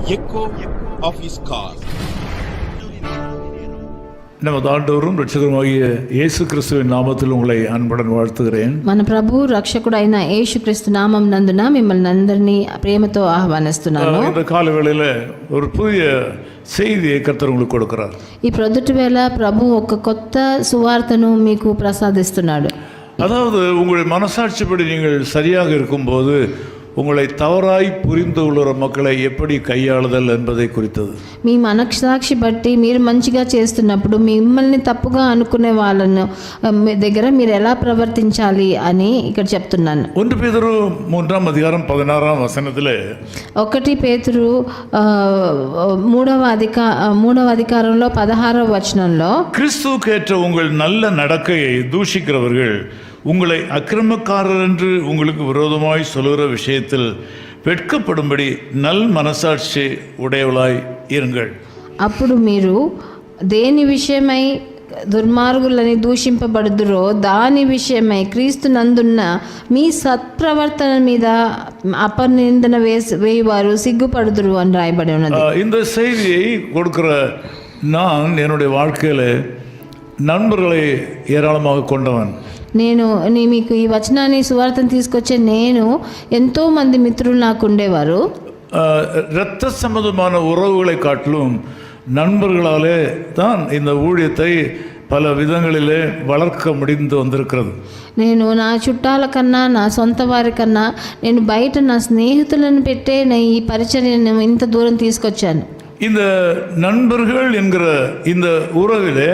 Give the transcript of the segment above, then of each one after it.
echo of his car. நமது ஆண்டவரும் ரட்சகருமாகிய இயேசு கிறிஸ்துவின் நாமத்தில் உங்களை அன்புடன் வாழ்த்துகிறேன். మన ప్రభు రక్షకుడైన యేసుక్రీస్తు నామం నందున మిమ్మల్ని అందరినీ ప్రేమతో ఆహ్వానిస్తున్నాను. இந்த கால வேளையில ஒரு புதிய செய்தியை கர்த்தர் உங்களுக்கு கொடுக்கிறார். ఈ ప్రొద్దుటి వేళ ప్రభు ఒక కొత్త సువార్తను మీకు ప్రసాదిస్తున్నాడు. அதாவது உங்களுடைய மனசாட்சிப்படி நீங்கள் சரியாக இருக்கும்போது உங்களை தவறாய் புரிந்து கொள்கிற மக்களை எப்படி கையாளுதல் என்பதை குறித்தது. మీ మనస్సాక్షి బట్టి మీరు మంచిగా చేస్తున్నప్పుడు మిమ్మల్ని తప్పుగా అనుకునే వాళ్ళను దగ్గర మీరు ఎలా ప్రవర్తించాలి అని ఇక్కడ చెప్తున్నాను. 1 பேதுரு 3ஆம் அதிகாரம் 16ஆம் வசனத்திலே 1 పేతురు 3వ అధికారంలో 16వ వచనంలో கிறிஸ்துவுக்கேற்ற உங்கள் நல்ல நடக்கையை தூஷிக்கிறவர்கள் உங்களை அக்கிரமக்காரர் என்று உங்களுக்கு விரோதமாய் சொல்லுகிற விஷயத்தில் வெட்கப்படும்படி நல் மனசாட்சி உடையவளாய் இருங்கள். అప్పుడు మీరు దేని విషయమై దుర్మార్గులని దూషింపబడుదురో దాని విషయమై క్రీస్తు నందున్న మీ సత్ప్రవర్తన మీద అపనిందన వేయువారు సిగ్గుపడుదురు అని రాయబడి ఉన్నది. இந்த செய்தியை கொடுக்கிற நான் என்னுடைய வாழ்க்கையில் நண்பர்களை ஏராளமாக கொண்டவன். నేను మీకు ఈ వచనాన్ని సువార్తను తీసుకొచ్చే నేను ఎంతో మంది మిత్రులు నాకు ఉండేవారు. இரத்த சம்பந்தமான உறவுகளை காட்டிலும் நண்பர்களாலே தான் இந்த ஊழியத்தை பல விதங்களிலே வளர்க்க முடிந்து வந்திருக்கிறது. నేను నా చుట్టాల కన్నా నా సొంత వారి కన్నా నేను బయట నా స్నేహితులను పెట్టే ఈ పరిచర్యను ఇంత దూరం తీసుకొచ్చాను. இந்த நண்பர்கள் என்கிற இந்த உறவிலே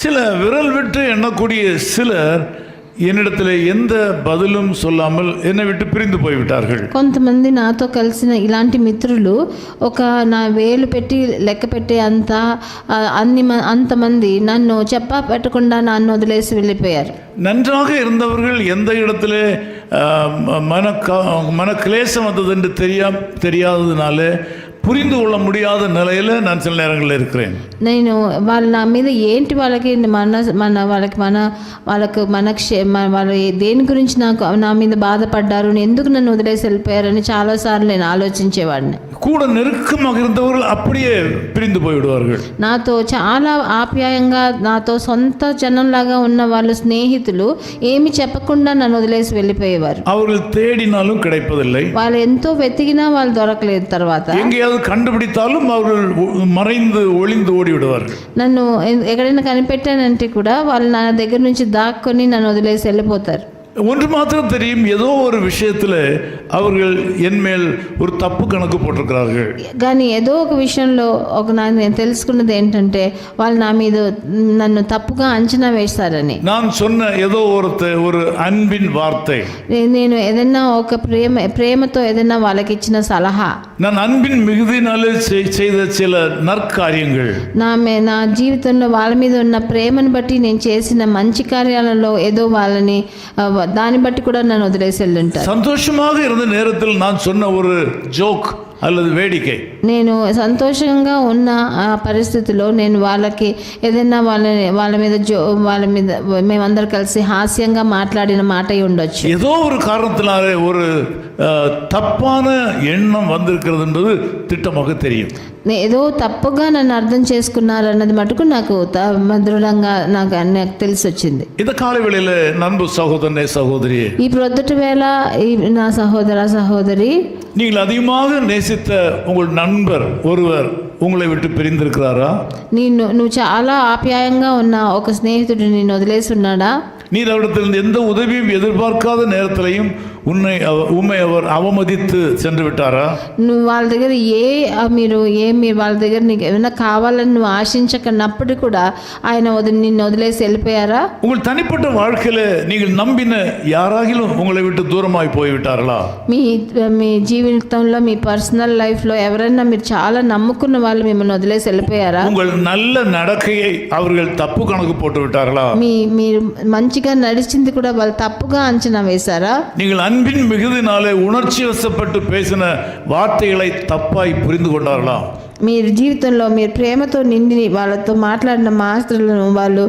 சில விரல் விட்டு எண்ணக்கூடிய சிலர் என்னிடத்தில் எந்த பதிலும் சொல்லாமல் என்னை விட்டு பிரிந்து போய்விட்டார்கள். కొంతమంది నాతో కలిసిన ఇలాంటి మిత్రులు నా వేలు పెట్టి లెక్క పెట్టే అంతమంది నన్ను చెప్పా పెట్టకుండా నన్ను వదిలేసి వెళ్ళిపోయారు. நன்றாக இருந்தவர்கள் எந்த இடத்துல மன கிளேசம் வந்தது என்று தெரியாததுனால புரிந்து கொள்ள முடியாத நிலையில் நான் சில நேரங்களில் இருக்கிறேன். నేను వాళ్ళ నా మీద ఏంటి వాళ్ళకి వాళ్ళ దేని గురించి నా మీద బాధపడ్డారు, ఎందుకు నన్ను వదిలేసి వెళ్ళిపోయారని చాలాసార్లు నేను ఆలోచించేవాడిని. கூட நெருக்கமாக இருந்தவர்கள் அப்படியே பிரிந்து போய்விடுவார்கள். నాతో చాలా ఆప్యాయంగా నాతో సొంత జనంలాగా ఉన్న వాళ్ళు స్నేహితులు ఏమి చెప్పకుండా నన్ను వదిలేసి వెళ్ళిపోయేవారు. அவர்கள் தேடினாலும் கிடைப்பதில்லை. వాళ్ళు ఎంతో వెతికినా వాళ్ళు దొరకలేదు. తర్వాత கண்டுபிடித்தாலும் அவர்கள் மறைந்து ஒளிந்து ஓடி விடுவார்கள். నన్ను ఎక్కడైనా కనిపెట్టానంటే కూడా వాళ్ళు నా దగ్గర నుంచి దాక్కొని నన్ను వదిలేసి వెళ్ళిపోతారు. ஒன்று மாத்திரம் தெரியும், ஏதோ ஒரு விஷயத்தில் அவர்கள் என்மேல் ஒரு தப்பு கணக்கு போட்டிருக்கிறார்கள். కానీ ఏదో ఒక విషయంలో నేను తెలుసుకున్నది ఏంటంటే వాళ్ళు నా మీద నన్ను తప్పుగా అంచనా వేస్తారని. நான் சொன்ன ஏதோ ஒரு அன்பின் வார்த்தை, నేను ఏదైనా ఒక ప్రేమతో ఏదైనా వాళ్ళకి ఇచ్చిన సలహా, நான் அன்பின் மிகுதினாலே செய்த சில நற்காரியங்கள், నా జీవితంలో వాళ్ళ మీద ఉన్న ప్రేమను బట్టి నేను చేసిన మంచి కార్యాలలో ఏదో వాళ్ళని దాన్ని బట్టి కూడా నన్ను వదిలేసి వెళ్ళుంటారు. సంతోషமாக இருந்த நேரத்தில் நான் சொன்ன ஒரு ஜோக் அல்லது வேடிக்கை, నేను సంతోషంగా ఉన్న ఆ పరిస్థితిలో నేను వాళ్ళకి ఏదైనా వాళ్ళ మీద మేమందరూ కలిసి హాస్యంగా మాట్లాడిన మాట ఉండొచ్చు. ஏதோ ஒரு காரணத்தினாலே ஒரு தப்பான எண்ணம் வந்திருக்கிறது என்பது திட்டமாக தெரியும். ఏదో తప్పుగా నన్ను అర్థం చేసుకున్నారన్నది మటుకు నాకు దృఢంగా నాకు తెలిసి వచ్చింది. இந்த காலை வேளையில நண்பு சகோதரனே சகோதரி, ఈ ప్రొద్దుటి వేళ నా సహోదర సహోదరి, நீங்கள் அதிகமாக நேசித்த உங்கள் நண்பர் ஒருவர் உங்களை விட்டு பிரிந்திருக்கிறாரா? నువ్వు చాలా ఆప్యాయంగా ఉన్న ఒక స్నేహితుడు నిన్ను వదిలేసి ఉన్నాడా? நீர் அவரிடத்திலிருந்து எந்த உதவியும் எதிர்பார்க்காத நேரத்திலையும் உண்மை அவர் அவமதித்து சென்று விட்டாரா? నువ్వు వాళ్ళ దగ్గర మీరు వాళ్ళ దగ్గర నీకు ఏమైనా కావాలని నువ్వు ఆశించకన్నప్పుడు కూడా ఆయన నిన్ను వదిలేసి వెళ్ళిపోయారా? உங்கள் தனிப்பட்ட வாழ்க்கையில நீங்கள் நம்பின யாராகிலும் உங்களை விட்டு தூரமாய் போய்விட்டார்களா? మీ జీవితంలో మీ పర్సనల్ లైఫ్లో ఎవరైనా మీరు చాలా నమ్ముకున్న వాళ్ళు మిమ్మల్ని వదిలేసి వెళ్ళిపోయారా? உங்கள் நல்ல நடக்கையை அவர்கள் தப்பு கணக்கு போட்டு விட்டார்களா? మీరు మంచిగా నడిచింది కూడా వాళ్ళు తప్పుగా అంచనా వేశారా? நீங்கள் அன்பின் மிகுதினாலே உணர்ச்சி வசப்பட்டு பேசின வார்த்தைகளை தப்பாய் புரிந்து கொண்டார்களா? మీరు జీవితంలో మీరు ప్రేమతో నిండి వాళ్ళతో మాట్లాడిన మాటలను వాళ్ళు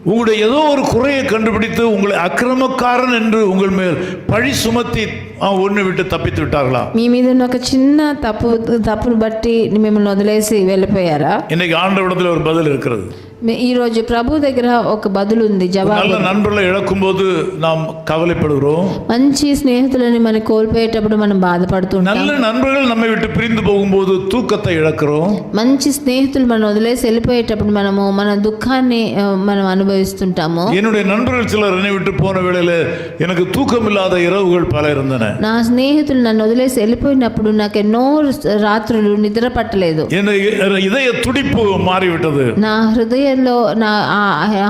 உங்களுடைய ஏதோ ஒரு குறையை கண்டுபிடித்து உங்களை அக்கிரமக்காரன் என்று உங்கள் மேல் பழி சுமத்தி ஒன்று விட்டு தப்பித்து விட்டார்களா? మీ మీద ఉన్న ఒక చిన్న తప్పును బట్టి మిమ్మల్ని వదిలేసి వెళ్ళిపోయారా? இன்னைக்கு ஆண்டவரிடத்தில் ஒரு பதில் இருக்கிறது. ఈ రోజు ప్రభు దగ్గర ఒక బదులు ఉంది, జవాబు. நல்ல నన్బర్களை இழக்கும்போது நாம் கவலைப்படுகிறோம். మంచి స్నేహితులని మనం కోల్పోయేటప్పుడు మనం బాధపడుతుంటాం. நல்ல நண்பர்கள் நம்மை விட்டு பிரிந்து போகும்போது தூக்கத்தை இழக்கிறோம். మంచి స్నేహితులు మనం వదిలేసి వెళ్ళిపోయేటప్పుడు మనము మన దుఃఖాన్ని మనం అనుభవిస్తుంటాము. என்னுடைய நண்பர்கள் சிலர் என்னை விட்டு போன வேளையில எனக்கு தூக்கமில்லாத இரவுகள் பல இருந்தன. నా స్నేహితులు నన్ను వదిలేసి వెళ్ళిపోయినప్పుడు నాకు ఎన్నో రాత్రులు నిద్ర పట్టలేదు. என் இதய துடிப்பு மாறிவிட்டது. నా హృదయంలో నా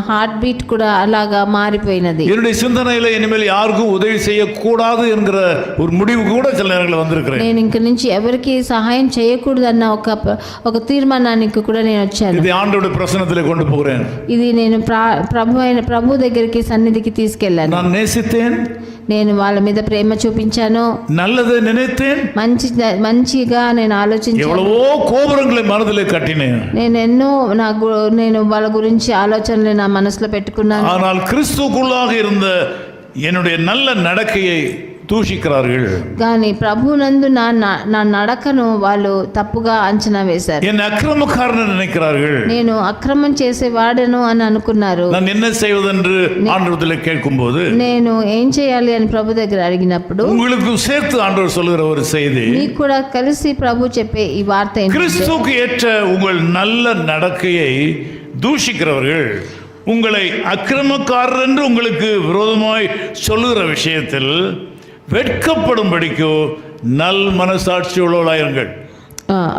హార్ట్ బీట్ కూడా అలాగా మారిపోయినది. என்னுடைய சிந்தனையில இனிமேல் யாருக்கும் உதவி செய்யக்கூடாது என்கிற ஒரு முடிவு கூட சில நேரங்களில் வந்திருக்கிறேன். నేను ఇంక నుంచి ఎవరికి సహాయం చేయకూడదన్న ఒక తీర్మానానికి కూడా నేను వచ్చాను. இது ஆண்டவருடைய பிரசன்னத்திலே கொண்டு போகிறேன். ఇది నేను ప్రభు దగ్గరికి సన్నిధికి తీసుకెళ్ళాను. நான் நேசித்தேன், నేను వాళ్ళ మీద ప్రేమ చూపించాను, நல்லதை நினைத்தேன், మంచిగా నేను ఆలోచించాను. எவ்வளவோ கோபுரங்களை மனதிலே கட்டினேன். నేను వాళ్ళ గురించి ఆలోచనలు నా మనసులో పెట్టుకున్నాను. ஆனால் கிறிஸ்துவுக்குள்ளாக இருந்த என்னுடைய நல்ல நடக்கையை தூஷிக்கிறார்கள். కానీ ప్రభునందు నా నడకను వాళ్ళు తప్పుగా అంచనా వేశారు. என் அக்கிரமக்காரன் நினைக்கிறார்கள். నేను అక్రమం చేసేవాడను అని అనుకున్నారు. நான் என்ன செய்வதென்று ஆண்டவரிடத்தில் கேட்கும்போது, నేను ఏం చేయాలి అని ప్రభు దగ్గర అడిగినప్పుడు உங்களுக்கு சேர்த்து ஆண்டவர் சொல்லுகிற ஒரு செய்தி, మీకు కూడా కలిసి ప్రభు చెప్పే ఈ వార్త ఏంటంటే, கிறிஸ்துவுக்கு ஏற்ற உங்கள் நல்ல நடக்கையை தூஷிக்கிறவர்கள் உங்களை அக்கிரமக்காரர் என்று உங்களுக்கு விரோதமாய் சொல்லுகிற விஷயத்தில் வெட்கப்படும்படிக்கு நல் மனசாட்சி உள்ளவர்களாயிருங்கள்.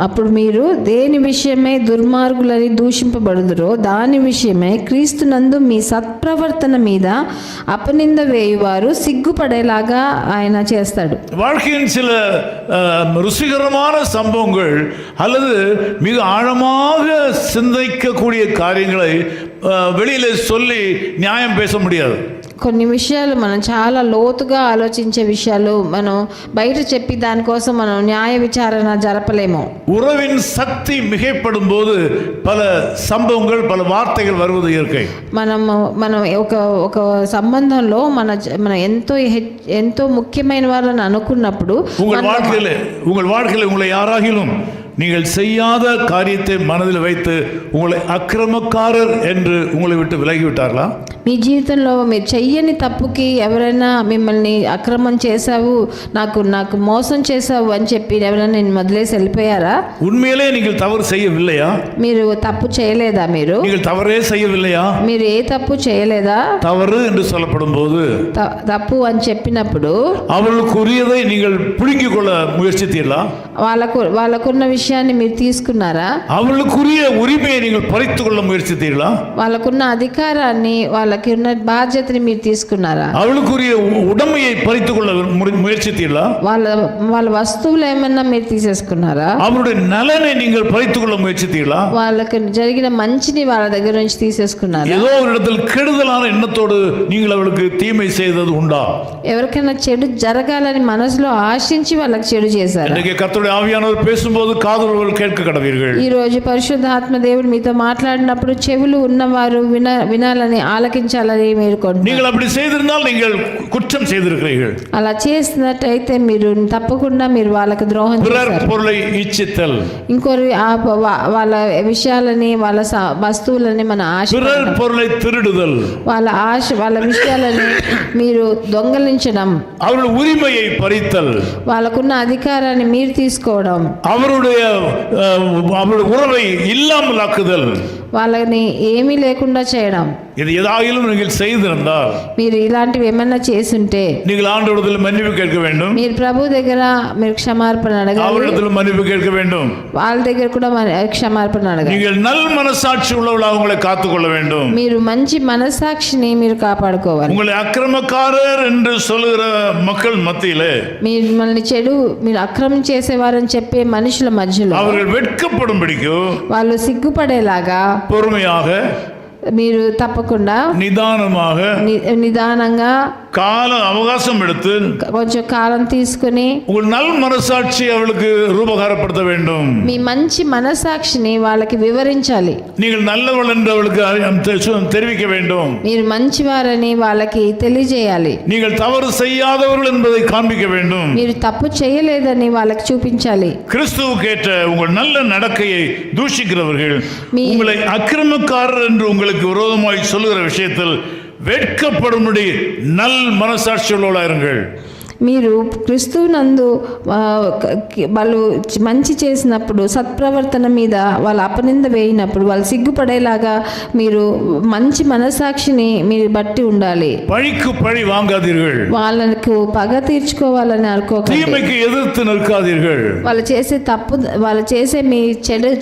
అప్పుడు మీరు దేని విషయమై దుర్మార్గులని దూషింపబడుదురో దాని విషయమై క్రీస్తునందు మీ సత్ప్రవర్తన మీద అపనింద వేయువారు సిగ్గుపడేలాగా ఆయన చేస్తాడు. வாழ்க்கையின் சில ருசிகரமான சம்பவங்கள் அல்லது மிக ஆழமாக சிந்திக்கக்கூடிய காரியங்களை வெளியில சொல்லி நியாயம் பேச முடியாது. కొన్ని విషయాలు మనం చాలా లోతుగా ఆలోచించే విషయాలు మనం బయట చెప్పి దానికోసం మనం న్యాయ విచారణ జరపలేము. உறவின் சக்தி மிகைப்படும் போது பல சம்பவங்கள் பல வார்த்தைகள் வருவது இயற்கை. మనం ఒక సంబంధంలో మన ఎంతో ముఖ్యమైన వాళ్ళని అనుకున్నప్పుడు உங்கள் வாழ்க்கையில் உங்களை யாராகிலும் நீங்கள் செய்யாத காரியத்தை மனதில் வைத்து உங்களை அக்கிரமக்காரர் என்று உங்களை விட்டு விலகிவிட்டார்களா? మీ జీవితంలో మీరు చెయ్యని తప్పుకి ఎవరైనా మిమ్మల్ని అక్రమం చేశావు, నాకు మోసం చేశావు అని చెప్పి ఎవరైనా నేను వదిలేసి వెళ్ళిపోయారా? உண்மையிலே நீங்கள் தவறு செய்யவில்லையா? మీరు తప్పు చేయలేదా? நீங்கள் தவறே செய்யவில்லையா? మీరు ఏ తప్పు చేయలేదా? தவறு என்று சொல்லப்படும் போது, తప్పు అని చెప్పినప్పుడు அவர்களுக்குரியதை நீங்கள் புடுங்கிக் கொள்ள முயற்சித்தீர்களா? వాళ్ళకున్న విషయాన్ని మీరు తీసుకున్నారా? அவர்களுக்குரிய உரிமையை நீங்கள் பறித்துக் கொள்ள முயற்சித்தீர்களா? వాళ్ళకున్న అధికారాన్ని వాళ్ళకి ఉన్న బాధ్యతని మీరు తీసుకున్నారా? அவளுக்குரிய உடமையை பறித்துக் கொள்ள முயற்சித்தீர்களா? వాళ్ళ వస్తువులు ఏమన్నా మీరు తీసేసుకున్నారా? அவருடைய நலனை நீங்கள் பறித்துக் கொள்ள முயற்சித்தீர்களா? వాళ్ళకి జరిగిన మంచిని వాళ్ళ దగ్గర నుంచి తీసేసుకున్నారా? ஏதோ ஒரு இடத்தில் கெடுதலான எண்ணத்தோடு நீங்கள் அவளுக்கு தீமை செய்தது உண்டா? ఎవరికైనా చెడు జరగాలని మనసులో ఆశించి వాళ్ళకి చెడు చేశారు. இன்றைக்கு கர்த்தருடைய ஆவியானவர் பேசும்போது காதுள்ளவர்கள் கேட்க கடவீர்கள். ఈ రోజు పరిశుద్ధాత్మ దేవుడు మీతో మాట్లాడినప్పుడు చెవులు ఉన్నవారు వినాలని ఆలకించాలని మేలుకోండి. நீங்கள் அப்படி செய்திருந்தால் நீங்கள் குற்றம் செய்திருக்கிறீர்கள். అలా చేసినట్టయితే మీరు తప్పకుండా మీరు వాళ్ళకి ద్రోహం చేశారు. பொருளை ఇచ్చిத்தல், ఇంకొరి వాళ్ళ విషయాలని వాళ్ళ వస్తువులని మన ఆశ, பொருளை திருடுதல், వాళ్ళ విషయాలని మీరు దొంగలించడం, அவருடைய உரிமையை பறித்தல், వాళ్ళకున్న అధికారాన్ని మీరు తీసుకోవడం, அவருடைய உறவை இல்லாமல் ஆக்குதல், వాళ్ళని ఏమీ లేకుండా చేయడం. இது ஏதாயிலும் நீங்கள் செய்திருந்தால், మీరు ఇలాంటివి ఏమన్నా చేసుంటే நீங்கள் ஆண்டவரிடத்தில் மன்னிப்பு கேட்க வேண்டும். మీరు ప్రభు దగ్గర మీరు క్షమాపణ అడగాలి. அவரிடத்தில் மன்னிப்பு கேட்க வேண்டும். వాళ్ళ దగ్గర కూడా క్షమాపణ అడగాలి. நீங்கள் நல் மனசாட்சி உள்ளவர்களாக உங்களை காத்துக்கொள்ள வேண்டும். మీరు మంచి మనసాక్షిని మీరు కాపాడుకోవాలి. உங்களை அக்கிரமக்காரர் என்று சொல்லுகிற மக்கள் மத்தியிலே మిమ్మల్ని మీరు అక్రమం చేసేవారని చెప్పే మనుషుల మధ్యలో அவர்கள் வெட்கப்படும்படிக்கு వాళ్ళు సిగ్గుపడేలాగా பொறுமையாக మీరు తప్పకుండా நிதானமாக నిదానంగా கால அவகாசம் எடுத்து కొంచెం కాలం తీసుకుని உங்கள் நல் மனசாட்சி அவளுக்கு ரூபகாரப்படுத்த வேண்டும். మీ మంచి మనసాక్షిని వాళ్ళకి వివరించాలి. நீங்கள் நல்லவள் என்று அவளுக்கு தெரிவிக்க வேண்டும். మీరు మంచివారని వాళ్ళకి తెలియజేయాలి. நீங்கள் தவறு செய்யாதவர்கள் என்பதை காண்பிக்க வேண்டும். మీరు తప్పు చేయలేదని వాళ్ళకి చూపించాలి. கிறிஸ்துவுக்கேற்ற உங்கள் நல்ல நடக்கையை தூஷிக்கிறவர்கள் உங்களை அக்கிரமக்காரர் என்று உங்களுக்கு விரோதமாய் சொல்லுகிற விஷயத்தில் வெட்கப்படும்படி நல் மனசாட்சியோடு இருங்கள். మీరు క్రీస్తునందు వాళ్ళు మంచి చేసినప్పుడు సత్ప్రవర్తన మీద వాళ్ళ అపనింద వేయినప్పుడు వాళ్ళు సిగ్గుపడేలాగా మీరు మంచి మనసాక్షిని మీరు బట్టి ఉండాలి. పழிக்கு పழி வாங்காதீர்கள். వాళ్ళకు పగ తీర్చుకోవాలని అనుకోకండి. தீமைக்கு எதிர்த்து நிற்காதீர்கள். వాళ్ళు చేసే తప్పు వాళ్ళు చేసే మీ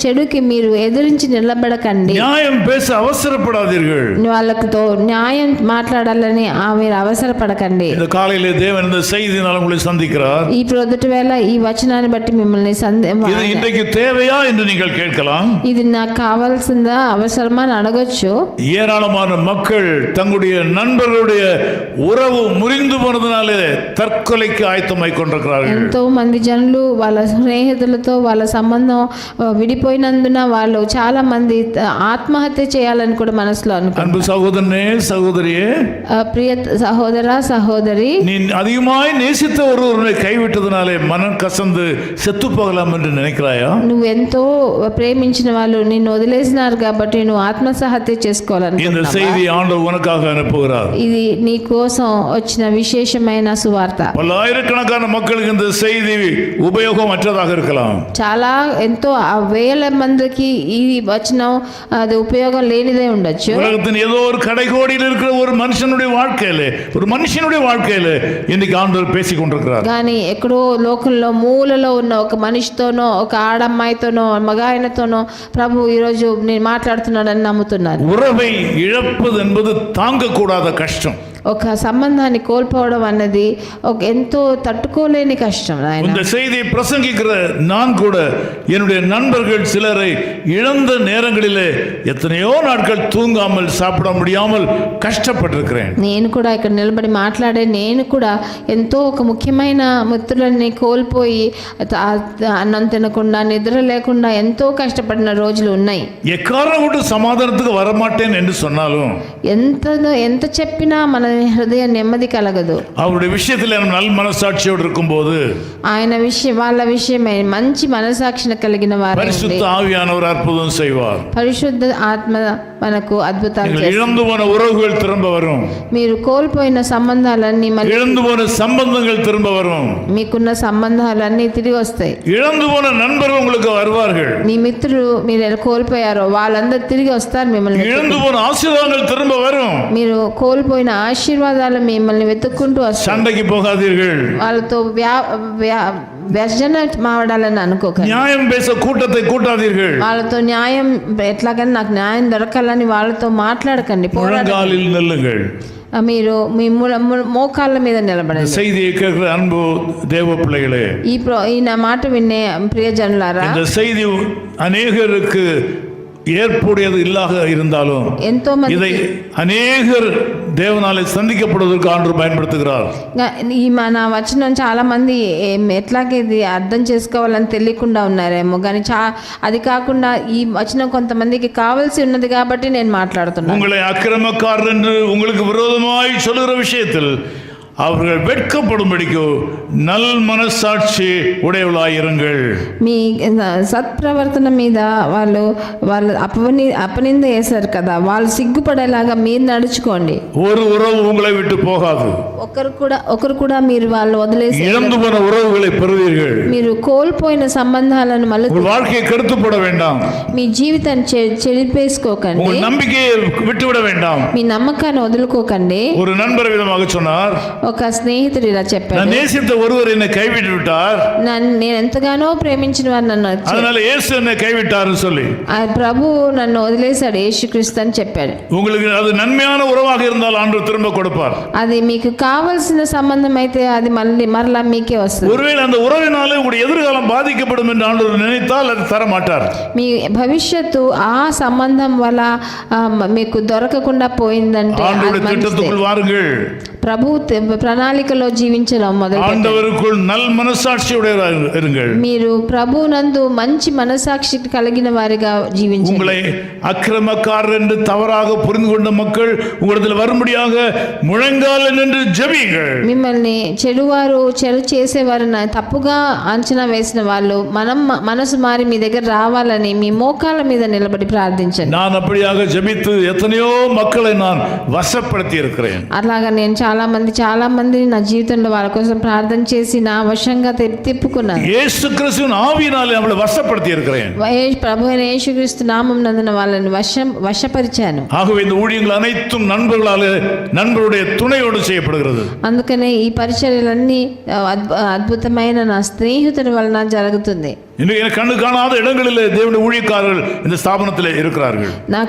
చెడుకి మీరు ఎదిరించి నిలబడకండి. நியாயம் பேச அவசரப்படாதீர்கள். వాళ్ళతో న్యాయం మాట్లాడాలని మీరు అవసరపడకండి. இந்த காலையிலே தேவன் இந்த செய்தியினால் உங்களை சந்திக்கிறார். ఈ ప్రొద్దుటి వేళ ఈ వచనాన్ని బట్టి మిమ్మల్ని இது இன்றைக்கு தேவையா என்று நீங்கள் கேட்கலாம். ఇది నాకు కావాల్సిందా అవసరమా అని అడగొచ్చు. ஏராளமான மக்கள் தங்களுடைய நண்பர்களுடைய உறவு முறிந்து போனதுனாலே தற்கொலைக்கு ஆயத்தமாய் கொண்டிருக்கிறார்கள். ఎంతో మంది జనులు వాళ్ళ స్నేహితులతో వాళ్ళ సంబంధం విడిపోయినందున వాళ్ళు చాలా మంది ఆత్మహత్య చేయాలని కూడా మనసులో అనుకుంటారు. அன்பு சகோதரனே சகோதரியே, ప్రియ సహోదర సహోదరి, நீ அதிகமாய் நேசித்த ஒருவரை கைவிட்டதுனாலே மனம் கசந்து செத்து போகலாம் என்று நினைக்கிறாயா? నువ్వు ఎంతో ప్రేమించిన వాళ్ళు నిన్ను వదిలేసినారు కాబట్టి నువ్వు ఆత్మహత్య இந்த చేసుకోవాలనుకుంటున్నావా? செய்தி ஆண்டவர் உனக்காக அனுப்புகிறார். ఇది నీ కోసం వచ్చిన విశేషమైన సువార్త. பல்லாயிரக்கணக்கான மக்களுக்கு இந்த செய்தி உபயோகமற்றதாக இருக்கலாம். చాలా ఎంతో వేల మందికి ఈ వచనం అది ఉపయోగం లేనిదే ఉండొచ్చు. உலகத்தின் ஏதோ ஒரு கடைகோடியில் இருக்கிற ஒரு மனுஷனுடைய வாழ்க்கையில இன்னைக்கு ஆண்டவர் பேசிக் கொண்டிருக்கிறார். కానీ ఎక్కడో లోకంలో మూలలో ఉన్న ఒక మనిషితోనో ఒక ఆడమ్మాయితోనో మగాయనతోనో ప్రభు ఈరోజు నేను మాట్లాడుతున్నాడని నమ్ముతున్నాను. உறவை இழப்பது என்பது தாங்கக்கூடாத கஷ்டம். ఒక సంబంధాన్ని కోల్పోవడం అన్నది ఒక ఎంతో తట్టుకోలేని కష్టం. இந்த செய்தியை பிரசங்கிக்கிற நான் கூட என்னுடைய நண்பர்கள் சிலரை இழந்த நேரங்களிலே எத்தனையோ நாட்கள் தூங்காமல் சாப்பிட முடியாமல் கஷ்டப்பட்டிருக்கிறேன். నేను కూడా ఇక్కడ నిలబడి మాట్లాడే నేను కూడా ఎంతో ఒక ముఖ్యమైన మిత్రులని కోల్పోయి అన్నం తినకుండా నిద్ర లేకుండా ఎంతో కష్టపడిన రోజులు ఉన్నాయి. ఎకారణం కూడా సమాధానத்துக்கு வரமாட்டேன் என்று சொன்னாலும் ఎంత చెప్పినా మన హృదయ నెమ్మది కలగదు. அவருடைய விஷயத்தில் நல் మనసాட்சியோடு இருக்கும்போது ఆయన వాళ్ళ విషయమై మంచి మనసాక్షిని కలిగిన వారు பரிசுத்த ஆவியானவர் அற்புதம் செய்வார். పరిశుద్ధ ఆత్మ మనకు అద్భుతాలు చేస్తారు. இழந்து போன உறவுகள் திரும்ப வரும். మీరు కోల్పోయిన సంబంధాలన్నీ మళ్ళీ இழந்து போன சம்பந்தங்கள் திரும்ப வரும். మీకున్న సంబంధాలన్నీ తిరిగి వస్తాయి. இழந்து போன நண்பர்கள் உங்களுக்கு வருவார்கள். మీ మిత్రులు మీరు కోల్పోయారో వాళ్ళందరూ తిరిగి వస్తారు మిమ్మల్ని. இழந்து போன ஆசீர்வாதங்கள் திரும்ப வரும். మీరు కోల్పోయిన ఆశీర్వాదాలు మిమ్మల్ని వెతుక్కుంటూ వస్తాయి. சண்டைக்கு போகாதீர்கள். వాళ్ళతో వ్యసన మావడాలని అనుకోకండి. நியாயம் பேச கூட்டத்தை கூட்டாதீர்கள். వాళ్ళతో న్యాయం ఎట్లాగని నాకు న్యాయం దొరకాలని వాళ్ళతో మాట్లాడకండి. முழங்காலில் நில்லுங்கள். మీరు మీ మోకాళ్ళ మీద నిలబడండి. செய்தியை கேட்கிற அன்பு தேவ பிள்ளைகளே, ఈ నా మాట వినే ప్రియజనులారా, இந்த செய்தி அநேகருக்கு ஏற்புடையது இல்லாத இருந்தாலும் ఎంతో మంది இதை அநேகர் தேவனாலே சந்திக்கப்படுவதற்கு ஆண்டவர் பயன்படுத்துகிறார். ఈ మన వచనం చాలా మంది ఎట్లాగే ఇది అర్థం చేసుకోవాలని తెలియకుండా ఉన్నారేమో, కానీ అది కాకుండా ఈ వచనం కొంతమందికి కావాల్సి ఉన్నది కాబట్టి నేను మాట్లాడుతున్నాను. உங்களை அக்கிரமக்காரர் என்று உங்களுக்கு விரோதமாய் சொல்லுகிற விஷயத்தில் அவர்கள் வெட்கப்படும்படிக்கு நல் మనస్సాక్షి உடையவளாயிருங்கள். మీ సత్ప్రవర్తన మీద వాళ్ళు అపనింద వేశారు కదా, వాళ్ళు సిగ్గుపడేలాగా మీరు నడుచుకోండి. ஒரு உறவு உங்களை விட்டு போகாது. ఒకరు కూడా మీరు వాళ్ళు వదిలేసి இழந்து போன உறவுகளை பெறுவீர்கள். మీరు కోల్పోయిన సంబంధాలను మళ్ళీ வாழ்க்கையை கெடுத்து போட வேண்டாம். మీ జీవితాన్ని చెడిపేసుకోకండి. உங்கள் நம்பிக்கையை விட்டுவிட வேண்டாம். మీ నమ్మకాన్ని వదులుకోకండి. ஒரு நண்பர் விதமாக சொன்னார், ఒక స్నేహితుడు ఇలా చెప్పాడు, நான் நேசித்த ஒருவர் என்னை கைவிட்டு விட்டார், నేను ఎంతగానో ప్రేమించిన వారు నన్ను அதனால இயேசு என்னை கைவிட்டாருன்னு சொல்லி. ప్రభు నన్ను వదిలేశాడు యేసుక్రీస్తు అని చెప్పాడు. உங்களுக்கு அது நன்மையான உறவாக இருந்தால் ஆண்டவர் திரும்ப கொடுப்பார். అది మీకు కావాల్సిన సంబంధం అయితే అది మరలా మీకే వస్తుంది. ஒருவேளை அந்த உறவினாலே உங்களுடைய எதிர்காலம் பாதிக்கப்படும் என்று ஆண்டவர் நினைத்தால் அது தர மாட்டார். మీ భవిష్యత్తు ఆ సంబంధం వల్ల మీకు దొరకకుండా పోయిందంటే ஆண்டவருடைய திட்டத்துக்குள் வாருங்கள். ప్రభు ప్రణాళికలో జీవించడం మొదలు ஆண்டவருக்குள் நல் மனசாட்சியுடையவராக இருங்கள். మీరు ప్రభు నందు మంచి మనసాక్షి కలిగిన వారిగా జీవించండి. உங்களை அக்கிரமக்காரர் என்று தவறாக புரிந்து கொண்ட மக்கள் உங்களிடத்தில் வரும்படியாக முழங்கால் நின்று ஜெபியுங்கள். మిమ్మల్ని చెడు చేసేవారు తప్పుగా అంచనా వేసిన వాళ్ళు మనసు మారి మీ దగ్గర రావాలని మీ మోకాళ్ళ మీద నిలబడి ప్రార్థించండి. நான் அப்படியாக ஜெபித்து எத்தனையோ மக்களை நான் வசப்படுத்தி இருக்கிறேன். అలాగా నేను చాలా మందిని నా జీవితంలో వాళ్ళ కోసం ప్రార్థన చేసి నా వశంగా తిప్పుకున్నాను. இயேசு கிறிஸ்துவின் ஆவியினாலே அவளை வசப்படுத்தி இருக்கிறேன். ప్రభు అయిన యేసుక్రీస్తు నామం నందున వాళ్ళని వశపరిచాను. ஆகவே இந்த ஊழியங்கள் அனைத்தும் நண்பருடைய துணையோடு செய்யப்படுகிறது. అందుకనే ఈ పరిచర్యలన్నీ అద్భుతమైన నా స్నేహితుడి వలన జరుగుతుంది. எனக்கு கண்ணு காணாத இடங்களில் தேவனுடைய ஊழியக்காரர்கள் இந்த ஸ்தாபனத்தில் இருக்கிறார்கள். నా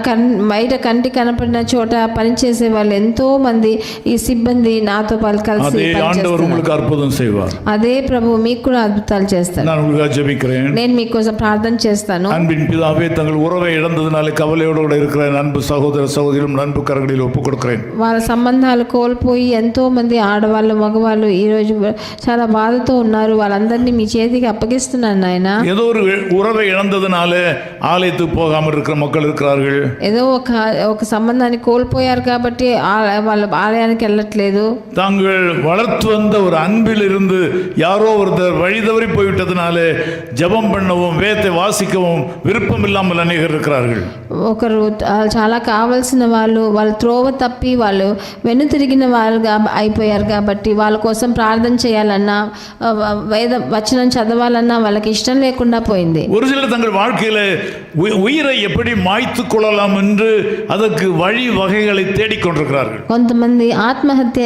బయట కంటి కనపడిన చోట పనిచేసే వాళ్ళు ఎంతో మంది ఈ సిబ్బంది నాతో కలిసి ஆண்டவர் உங்களுக்கு அற்புதம் செய்வார். అదే ప్రభు మీకు కూడా అద్భుతాలు చేస్తారు. நான் உங்களுக்காக ஜெபிக்கிறேன். నేను మీకోసం ప్రార్థన చేస్తాను. அன்பின் பிதாவே, தங்கள் உறவை இழந்ததினாலே கவலையோடு இருக்கிற அன்பு சகோதர சகோதரிகளும் நண்பு கரங்களில் ஒப்புக் கொடுக்கிறேன். వాళ్ళ సంబంధాలు కోల్పోయి ఎంతో మంది ఆడవాళ్ళు మగవాళ్ళు ఈ రోజు చాలా బాధతో ఉన్నారు. వాళ్ళందరినీ మీ చేతికి అప్పగిస్తున్నాను నాయన. ஏதோ ஒரு உறவை இழந்ததினால ஆலயத்துக்கு போகாமல் இருக்கிற மக்கள் இருக்கிறார்கள். ఏదో ఒక సంబంధాన్ని కోల్పోయారు కాబట్టి వాళ్ళ ఆలయానికి వెళ్ళట్లేదు. தாங்கள் வளர்த்து வந்த ஒரு அன்பில் இருந்து யாரோ ஒருத்தர் வழி தவறி போய்விட்டதுனால ஜெபம் பண்ணவும் வேதத்தை வாசிக்கவும் விருப்பம் இல்லாமல் அநேகர் இருக்கிறார்கள். ఒకరు చాలా కావాల్సిన వాళ్ళు త్రోవ తప్పి వాళ్ళు వెను తిరిగిన వాళ్ళుగా అయిపోయారు కాబట్టి వాళ్ళ కోసం ప్రార్థన చేయాలన్నా వేద వచనం చదవాలన్నా వాళ్ళకి ఇష్టం లేకుండా పోయింది. ஒரு சிலர் தங்கள் வாழ்க்கையில உயிரை எப்படி மாய்த்து கொள்ளலாம் என்று அதற்கு வழி வகைகளை தேடிக்கொண்டிருக்கிறார்கள். కొంతమంది ఆత్మహత్య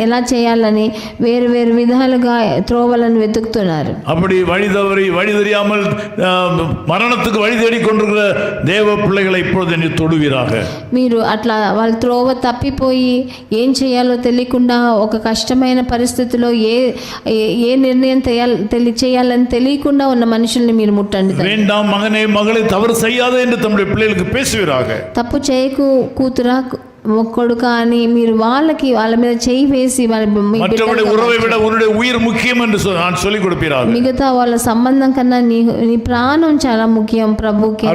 ఎలా చేయాలని వేరు విధాలుగా త్రోవలను వెతుకుతున్నారు. அப்படி வழி தெரியாமல் மரணத்துக்கு வழி தேடிக்கொண்டிருக்கிற தேவ பிள்ளைகளை இப்பொழுது நீ தொடுவீராக. మీరు అట్లా వాళ్ళ త్రోవ తప్పిపోయి ఏం చేయాలో తెలియకుండా ఒక కష్టమైన పరిస్థితిలో ఏ నిర్ణయం చేయాలని తెలియకుండా ఉన్న మనుషుల్ని మీరు ముట్టండి. வேண்டாம் மகனே மகளை தவறு செய்யாதே என்று தம்முடைய பிள்ளைகளுக்கு பேசுவீராக. తప్పు చేయకు కూతురా కొడుక అని మీరు వాళ్ళ మీద చేయి వేసి மற்றவருடைய உறவை விட உன்னுடைய உயிர் முக்கியம் என்று நான் சொல்லிக் கொடுப்பீராக. మిగతా వాళ్ళ సంబంధం కన్నా నీ ప్రాణం చాలా ముఖ్యం ప్రభుకి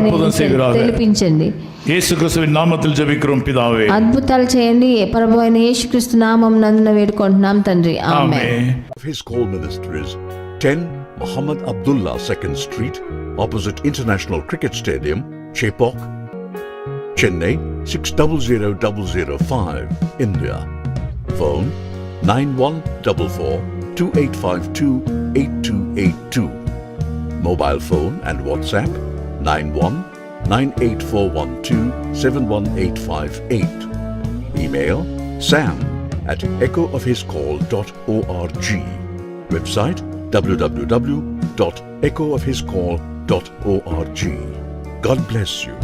తెలిపించండి. యేసు క్రీస్తువిன் నామத்தில் జెబిக்கிறோம் పితావే. అద్భుతాలు చేయండి ప్రభు అయిన యేసుక్రీస్తు నామం నందున వేడుకుంటున్నాం తండ్రి. ఆమేన్. His call minister is 10 Muhammad Abdullah 2nd Street, opposite International Cricket Stadium, Chepauk, Chennai 600005, India. Phone 914428528282. Mobile phone and WhatsApp 919841271858. Email sam@echoofhiscall.org. Website www.echoofhiscall.org. God bless you.